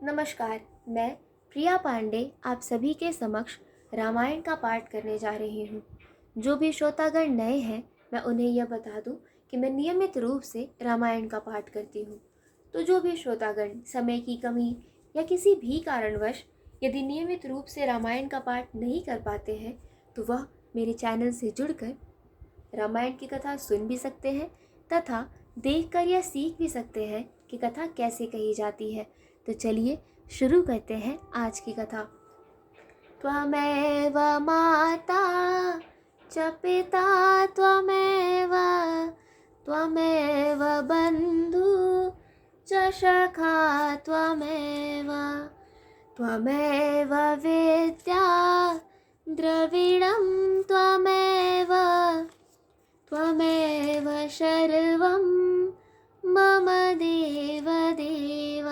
नमस्कार। मैं प्रिया पांडे आप सभी के समक्ष रामायण का पाठ करने जा रही हूँ। जो भी श्रोतागण नए हैं, मैं उन्हें यह बता दूँ कि मैं नियमित रूप से रामायण का पाठ करती हूँ। तो जो भी श्रोतागण समय की कमी या किसी भी कारणवश यदि नियमित रूप से रामायण का पाठ नहीं कर पाते हैं, तो वह मेरे चैनल से जुड़कर रामायण की कथा सुन भी सकते हैं तथा देखकर यह सीख भी सकते हैं कि कथा कैसे कही जाती है। तो चलिए शुरू करते हैं आज की कथा। त्वमेव माता च पिता त्वमेव त्वमेव बन्धु च सखा त्वमेव त्वमेव विद्या द्रविणं त्वमेव त्वमेव सर्वं मम देव देव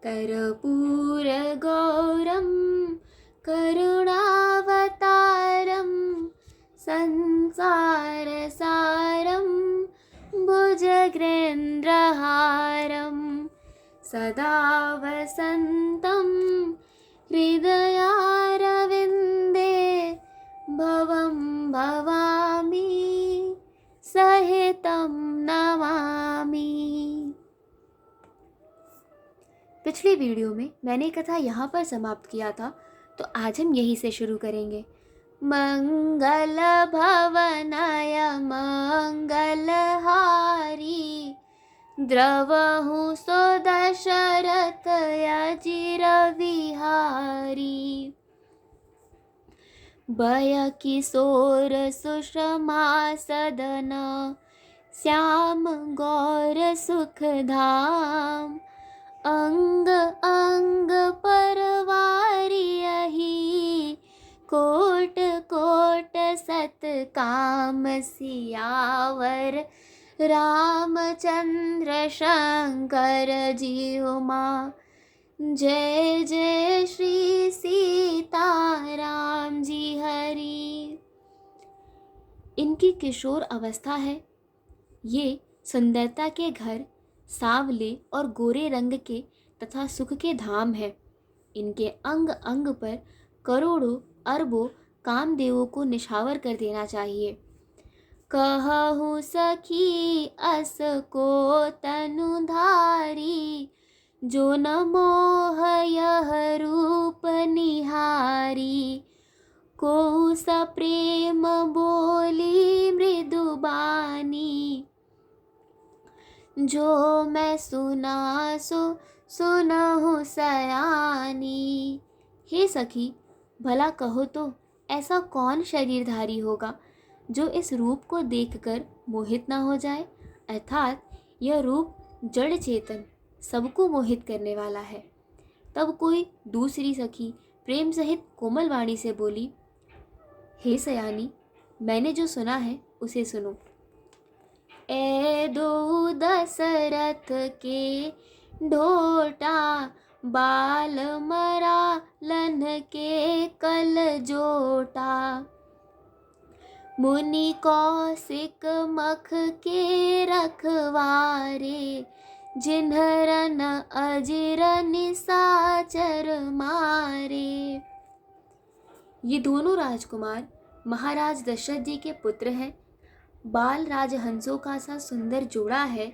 कर्पूरगौरं करुणावतारं संसारसारं भुजगेन्द्रहारं सदा वसन्तं हृदयारविन्दे भवं भवामि सहितं नमामि। पिछली वीडियो में मैंने कथा यहाँ पर समाप्त किया था, तो आज हम यहीं से शुरू करेंगे। मंगल भवनाय मंगलहारी द्रवहु सो दशरथ अजिर विहारी भय किशोर सुषमा सदन श्याम गौर सुखधाम अंग अंग परवारियहि कोट कोट सत काम सियावर रामचंद्र शंकर जी उमा जय जय श्री सीताराम जी हरि। इनकी किशोर अवस्था है। ये सुंदरता के घर, सांवले और गोरे रंग के तथा सुख के धाम है। इनके अंग अंग पर करोड़ों अरबों कामदेवों को निछावर कर देना चाहिए। कहूँ सखी अस को तनुधारी जो न मोह यह रूप निहारी को सप्रेम बोली मृदुबानी जो मैं सुना सो सुनहु सयानी। हे सखी, भला कहो तो ऐसा कौन शरीरधारी होगा जो इस रूप को देखकर मोहित ना हो जाए। अर्थात यह रूप जड़ चेतन सबको मोहित करने वाला है। तब कोई दूसरी सखी प्रेम सहित कोमल वाणी से बोली, हे सयानी, मैंने जो सुना है उसे सुनो। ए दो दशरथ के ढोटा बाल मरा लन के कल जोटा मुनि कौशिक मख के रखवारे जिन्हरन अजिर निशाचर मारे। ये दोनों राजकुमार महाराज दशरथ जी के पुत्र हैं। बाल राजहंसों का सा सुंदर जोड़ा है।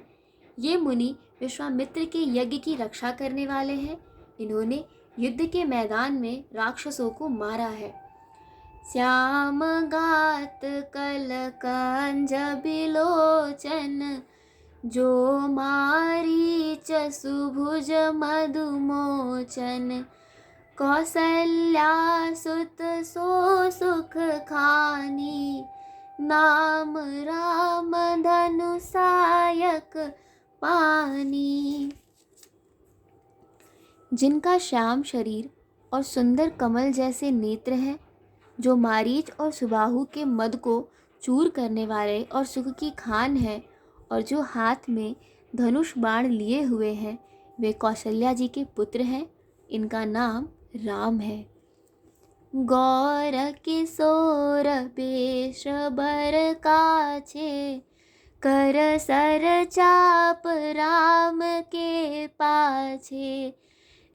ये मुनि विश्वामित्र के यज्ञ की रक्षा करने वाले हैं। इन्होंने युद्ध के मैदान में राक्षसों को मारा है। श्याम गात कल कंज बिलोचन जो मारीच सुभुज मधुमोचन कौसल्या सुत सो सुख खानी नाम राम धनु सायक पानी। जिनका श्याम शरीर और सुंदर कमल जैसे नेत्र हैं, जो मारीच और सुबाहु के मद को चूर करने वाले और सुख की खान है, और जो हाथ में धनुष बाण लिए हुए हैं, वे कौशल्या जी के पुत्र हैं। इनका नाम राम है। गौर किशोर बेश बर काछे कर सर चाप राम के पाछे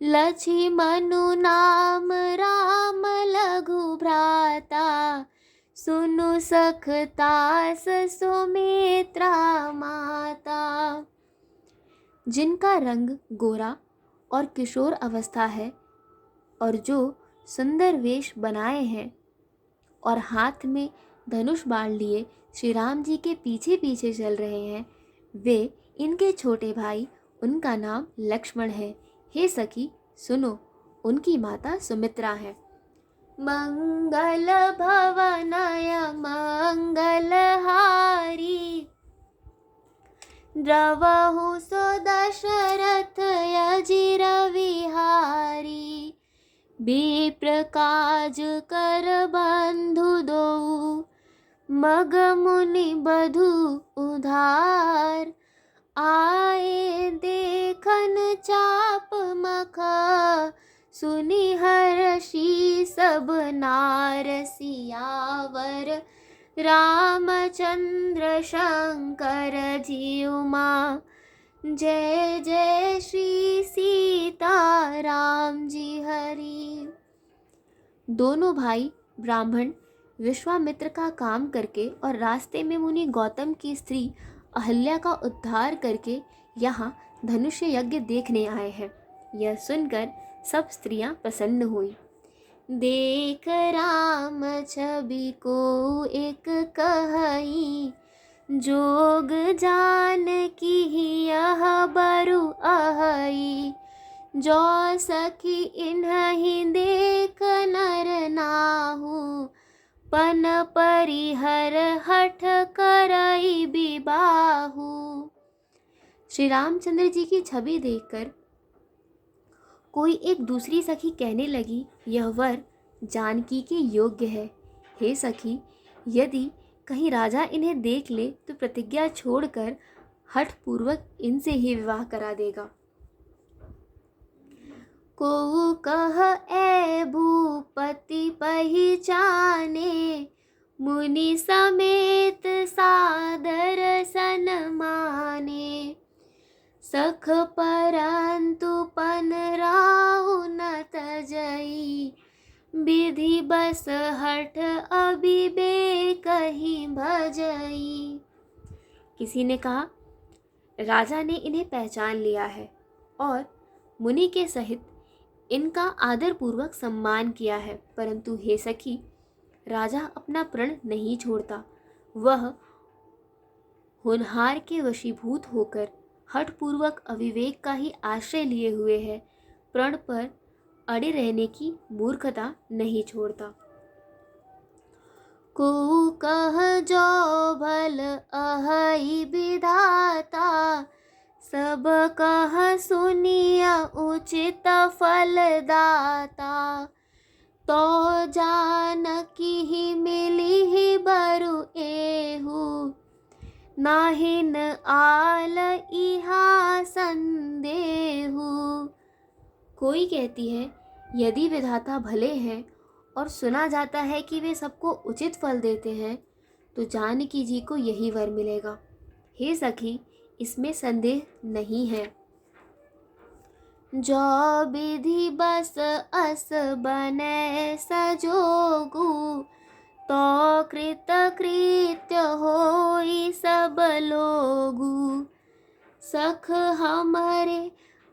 लक्ष्मणु नाम राम लघु भ्राता, सुनु सखता सुमित्रा माता। जिनका रंग गोरा और किशोर अवस्था है और जो सुंदर वेश बनाए हैं और हाथ में धनुष बाण लिए श्री राम जी के पीछे पीछे चल रहे हैं, वे इनके छोटे भाई, उनका नाम लक्ष्मण है। हे सखी सुनो, उनकी माता सुमित्रा है। मंगल भवनय मंगलहारी, द्रवहु सो दशरथ अजिर विहारी। विप्र काज कर बंधु दो, मग मुनि बधु उधार। आए देखन चाप मख, सुनि हर्षि सब नार। सियावर रामचंद्र शंकर जी उमा, जय जय श्री सीता राम जी हरि। दोनों भाई ब्राह्मण विश्वामित्र का काम करके और रास्ते में मुनि गौतम की स्त्री अहल्या का उद्धार करके यहाँ धनुष्य यज्ञ देखने आए हैं। यह सुनकर सब स्त्रियां प्रसन्न हुई। देख राम छवि को एक कहाई, जोग जान की यह बरु अहई। जो सखी इन्हीं देख नर नाहु, पन परिहर हठ करई विबाहु। श्री रामचंद्र जी की छवि देखकर कोई एक दूसरी सखी कहने लगी, यह वर जानकी के योग्य है। हे सखी, यदि कहीं राजा इन्हें देख ले तो प्रतिज्ञा छोड़कर हठ पूर्वक इनसे ही विवाह करा देगा। को कह ए भूपति पहिचाने, मुनि समेत सादर सन्माने। सख परंतु पन राहु न तजई, विधि बस हठ अविवेक ही भजई। किसी ने कहा, राजा ने इन्हें पहचान लिया है और मुनि के सहित इनका आदर पूर्वक सम्मान किया है, परंतु हे सखी, राजा अपना प्रण नहीं छोड़ता। वह होनहार के वशीभूत होकर हठ पूर्वक अविवेक का ही आश्रय लिए हुए है, प्रण पर अड़े रहने की मूर्खता नहीं छोड़ता। को कह जो भल अहई विधाता, सब कह सुनिया उचित फलदाता। तो जानकी ही मिली ही बरु एहू, नाहिन आल इहा संदेहू। कोई कहती है, यदि विधाता भले हैं और सुना जाता है कि वे सबको उचित फल देते हैं, तो जानकी जी को यही वर मिलेगा। हे सखी, इसमें संदेह नहीं है। जो विधि बस अस बने सजोगु, तो कृत कृत्य होई सब लोगु। सख हमारे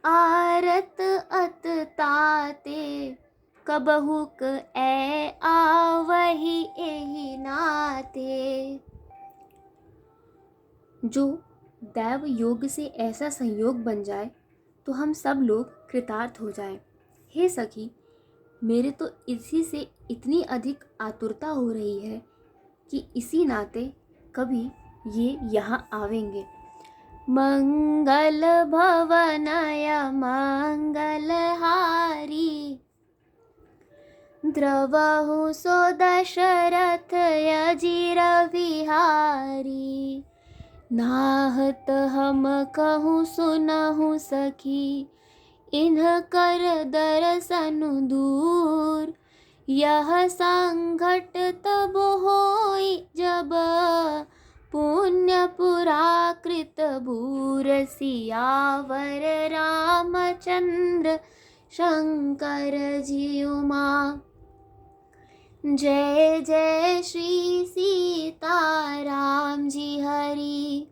आरत अत ताते, कबहुक ए आवही एहि नाते। जो दैव योग से ऐसा संयोग बन जाए तो हम सब लोग कृतार्थ हो जाएं। हे सखी, मेरे तो इसी से इतनी अधिक आतुरता हो रही है कि इसी नाते कभी ये यहाँ आवेंगे। मंगल भवनय मंगलहारी, द्रवहु सो दशरथ अजिर विहारी। नाहत हम कहूँ सुनहु सखी, इन्ह कर दर्शन दूर। यह संघट तब होई जब, पुण्य पुराकृत भूर। सियावर रामचंद्र शंकर जी उमा। जय जय श्री सीताराम जी हरि।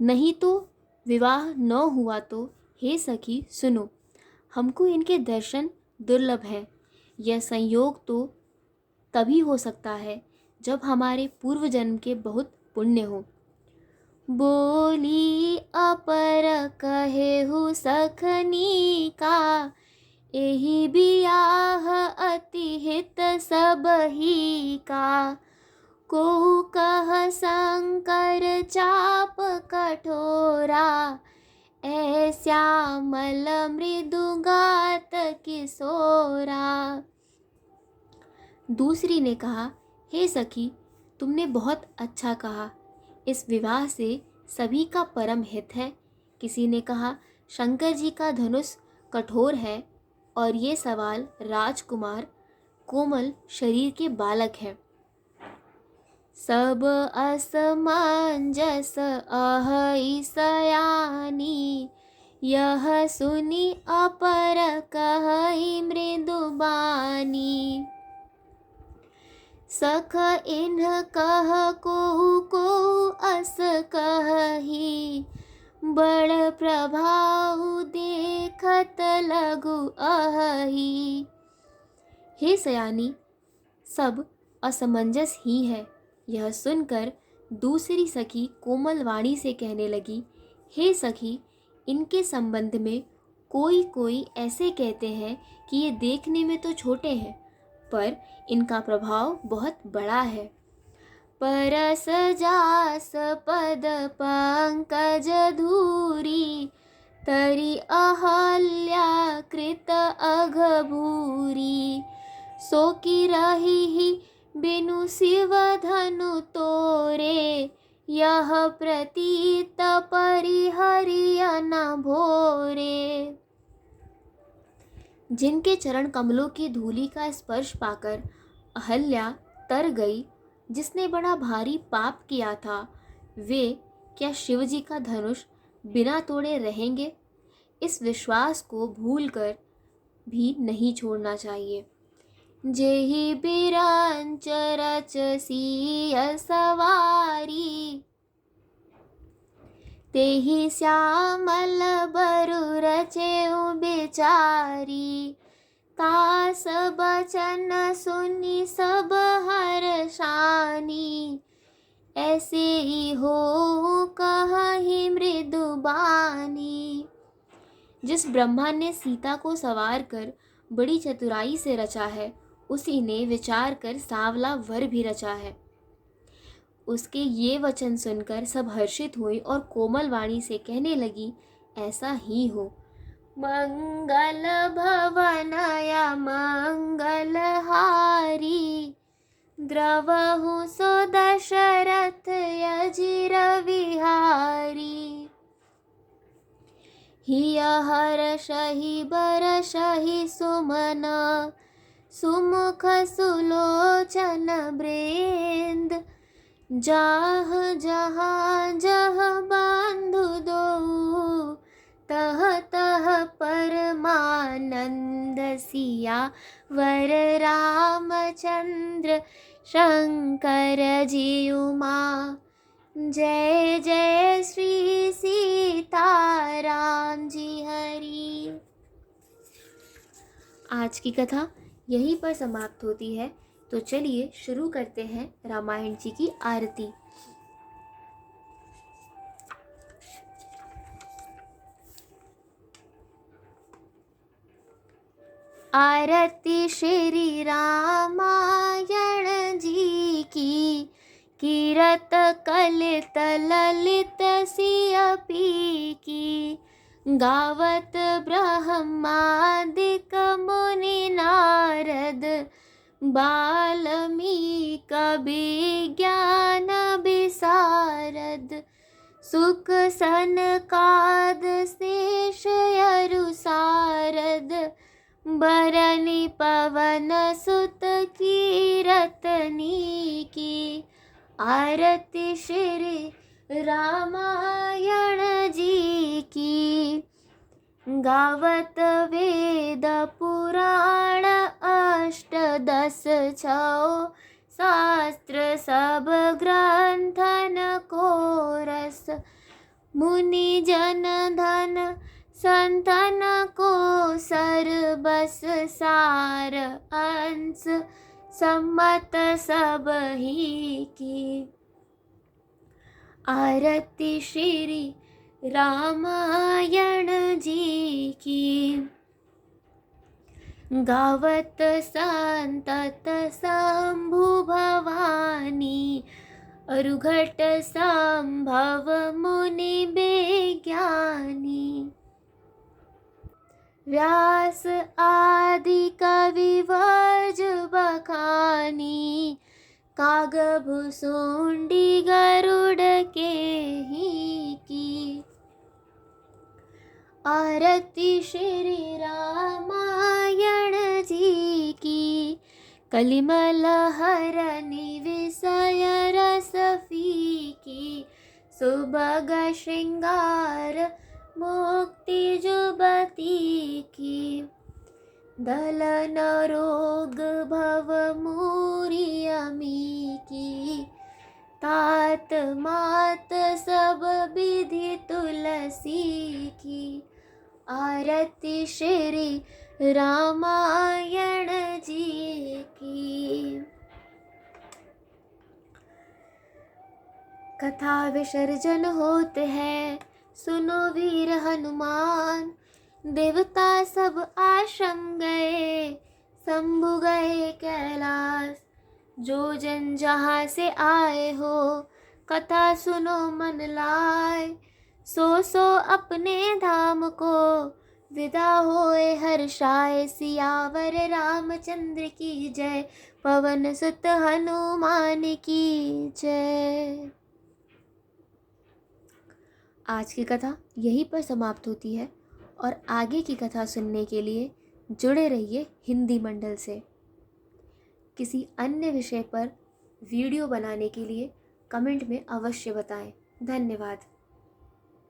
नहीं तो विवाह न हुआ तो हे सखी सुनो, हमको इनके दर्शन दुर्लभ है। यह संयोग तो तभी हो सकता है जब हमारे पूर्व जन्म के बहुत पुण्य हो। बोली अपर कहेहु सखनी का, एहि बियाह अति हित सबही का। को कह शंकर चाप कठोरा, श्यामल मृदुगात किशोरा। दूसरी ने कहा, हे सखी, तुमने बहुत अच्छा कहा, इस विवाह से सभी का परम हित है। किसी ने कहा, शंकर जी का धनुष कठोर है और ये सवाल राजकुमार कोमल शरीर के बालक हैं। सब असमंजस अहै सयानी, यह सुनी अपर कहै मृदुबानी। सख इन्ह कह को अस कहही, बड़ प्रभाव देखत लघु अहही। हे सयानी, सब असमंजस ही है। यह सुनकर दूसरी सखी कोमल वाणी से कहने लगी, हे सखी, इनके संबंध में कोई कोई ऐसे कहते हैं कि ये देखने में तो छोटे हैं, पर इनका प्रभाव बहुत बड़ा है। परस जास पद पंकज धूरी, तरी अहल्या कृत अघभूरी। सो की रही बिनु शिव धनु तोरे, यह प्रतीत परिहरिय न भोरे। जिनके चरण कमलों की धूलि का स्पर्श पाकर अहल्या तर गई, जिसने बड़ा भारी पाप किया था, वे क्या शिव जी का धनुष बिना तोड़े रहेंगे? इस विश्वास को भूलकर भी नहीं छोड़ना चाहिए। जेहि बिरांच रच सिय सवारी, तेहि श्यामल बरु रचेउ बेचारी। तास बचन सुनी सब हर्षानी, ऐसे ही हो कहहि मृदुबानी। जिस ब्रह्मा ने सीता को सवार कर बड़ी चतुराई से रचा है, उसी ने विचार कर सांवला वर भी रचा है। उसके ये वचन सुनकर सब हर्षित हुई और कोमल वाणी से कहने लगी, ऐसा ही हो। मंगल भवनया मंगल हारी, द्रवहु सो दशरथ अजिर विहारी। हिय हर्षहि बरषहि सुमन, सुमुख सुलोचन वृंद। जाह जहाँ जह बांधु दो, तह तह परमानंद। सिया वर रामचंद्र शंकर जी उमा। जय जय श्री सीताराम जी हरि। आज की कथा यहीं पर समाप्त होती है। तो चलिए शुरू करते हैं रामायण जी की आरती। आरती श्री रामायण जी की, कीरत कलित ललित सिय पी की। गावत ब्रह्मादिक मुनि नारद, बाल्मीक विज्ञान विशारद। सुख सनकाद शेष यरु सारद, बरनी पवन सुत कीरतनी की। आरती श्री रामायण जी की। गावत वेद पुराण अष्टदश छौ, शास्त्र सब ग्रंथन को रस। मुनि जन धन संतन को सर्वस सार, अंश सम्मत सब ही की। आरती श्री रामायण जी की, गावत संतत शंभु भवानी। अरुघट संभव मुनि विज्ञानी, व्यास आदि कवि वर्ज बखानी। कागभुसुंडी गरुड़ के ही की, आरती श्री रामायण जी की। कलिमल हरनि विषय रस फीकी, सुभग श्रृंगार मुक्ति जुबती की। दलन रोग भव मूरी अमी की, तात मात सब विधि तुलसी की। आरती श्री रामायण जी की। कथा विसर्जन होते हैं, सुनो वीर हनुमान। देवता सब आश्रम गए, शंभु गए कैलाश। जो जन जहाँ से आए हो, कथा सुनो मन लाए। सो अपने धाम को विदा होए हर्षाए। सियावर रामचंद्र की जय, पवन सुत हनुमान की जय। आज की कथा यहीं पर समाप्त होती है और आगे की कथा सुनने के लिए जुड़े रहिए हिंदी मंडल से। किसी अन्य विषय पर वीडियो बनाने के लिए कमेंट में अवश्य बताएं। धन्यवाद।